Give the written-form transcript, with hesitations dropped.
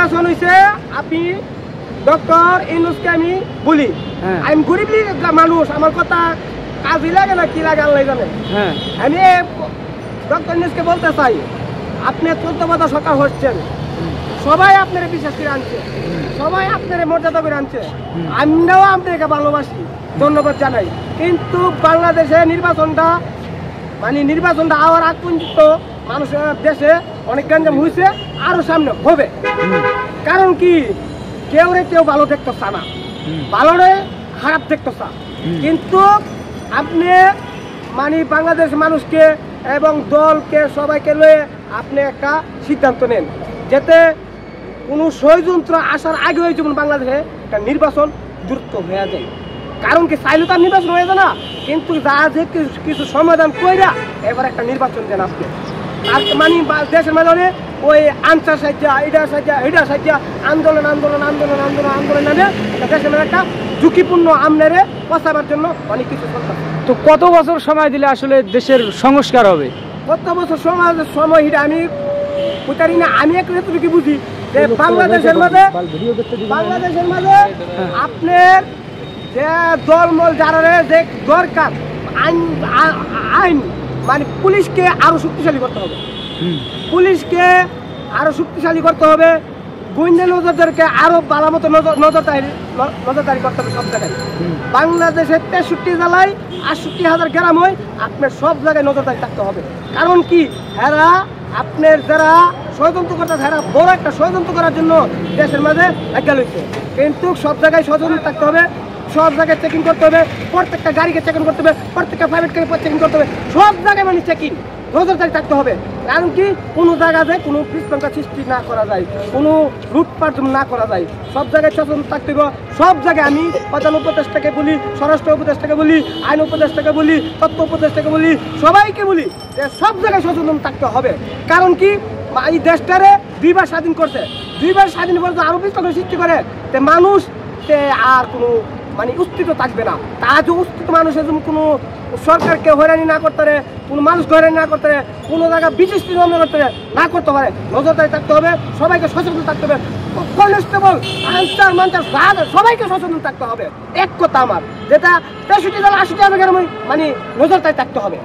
নির্বাচন হয়েছে আপনি ডক্টর ইউনূসকে আমি বলি আমি গরিব মানুষ আমার কথা কাজই লাগে না কি লাগে আল্লাহ জানে আমি ডক্টর ইউনূসকে বলতে চাই আপনি 14 বছর সরকার হচ্ছেন সবাই আপনার বিশ্বাস করে আনছে সবাই আপনার মর্যাদা করে আনছে আমরাও আপনাকে ভালোবাসি ধন্যবাদ জানাই কিন্তু বাংলাদেশে নির্বাচনটা হওয়ার আগ পর্যন্ত মানুষের দেশে অনেক গঞ্জাম হয়েছে আরো সামনে হবে কারণ কি কেউ ভালো দেখতে চা না ভালোরে খারাপ দেখতে চা কিন্তু আপনি বাংলাদেশের মানুষকে এবং দলকে সবাইকে লয়ে আপনি একটা সিদ্ধান্ত নেন যাতে কোনো ষড়যন্ত্র আসার আগে হয়ে যেমন বাংলাদেশে একটা নির্বাচন দ্রুত হয়ে যায় কারণ কি চাইলে তার নির্বাচন হয়ে যায় না কিন্তু যা যে কিছু সমাধান কইরা এবার একটা নির্বাচন দেন আপনি আর দেশের মাঝে ওই আনসার সাজ্জা এটা সাজ্জা আন্দোলন নামে দেশের মাঝে একটা ঝুঁকিপূর্ণ আমনেরে পচাবার জন্য অনেক কিছু করতে। তো কত বছর সময় দিলে আসলে দেশের সংস্কার হবে? কত বছর সময় এটা আমি বুঝারি না আমি একটু বুঝি যে বাংলাদেশের মাঝে আপনার যে দলমল যারা যে দরকার আইন পুলিশকে আরো শক্তিশালী করতে হবে করতে হবে গোয়েন্দা নজরদারকে আরো ভালো মতো নজরদারি করতে হবে সব জায়গায় বাংলাদেশের 63 জেলায় 68,000 গ্রাম হয় আপনার সব জায়গায় নজরদারি থাকতে হবে কারণ কি এরা আপনার যারা ষড়যন্ত্র করতে এরা বড় একটা ষড়যন্ত্র করার জন্য দেশের মাঝে একটা লইছে কিন্তু সব জায়গায় সচেতন থাকতে হবে সব জায়গায় চেকিং করতে হবে প্রত্যেকটা গাড়িকে চেকিং করতে হবে প্রত্যেকটা প্রাইভেট গাড়ি চেকিং করতে হবে সব জায়গায় চেকিং নজরদারি থাকতে হবে কারণ কি কোনো জায়গাতে কোনো বিশৃঙ্খলা সৃষ্টি না করা যায় কোনো লুটপাট না করা যায় সব জায়গায় সচেতন থাকতে হবে সব জায়গায় আমি প্রধান উপদেষ্টাকে বলি স্বরাষ্ট্র উপদেষ্টাকে বলি আইন উপদেষ্টাকে বলি তথ্য উপদেষ্টাকে বলি সবাইকে বলি যে সব জায়গায় সচেতন থাকতে হবে কারণ কি এই দেশটারে 2 বার স্বাধীন করছে 2 বার স্বাধীন করে আরো বিশৃঙ্খলা সৃষ্টি করে মানুষ আর কোনো অস্তিত্ব থাকবে না তা যে অস্তিত্ব মানুষের কোনো সরকারকে হয়রানি না করতে পারে কোনো মানুষকে হয়রানি না করতে পারে কোনো জায়গায় বিশিষ্ট না করতে পারে নজরদারি থাকতে হবে সবাইকে সচেতন থাকতে হবে কনস্টেবল আনসার সবাইকে সচেতন থাকতে হবে এক কথা আমার যেটা 63 জেলা 80,000 নজরদারি থাকতে হবে।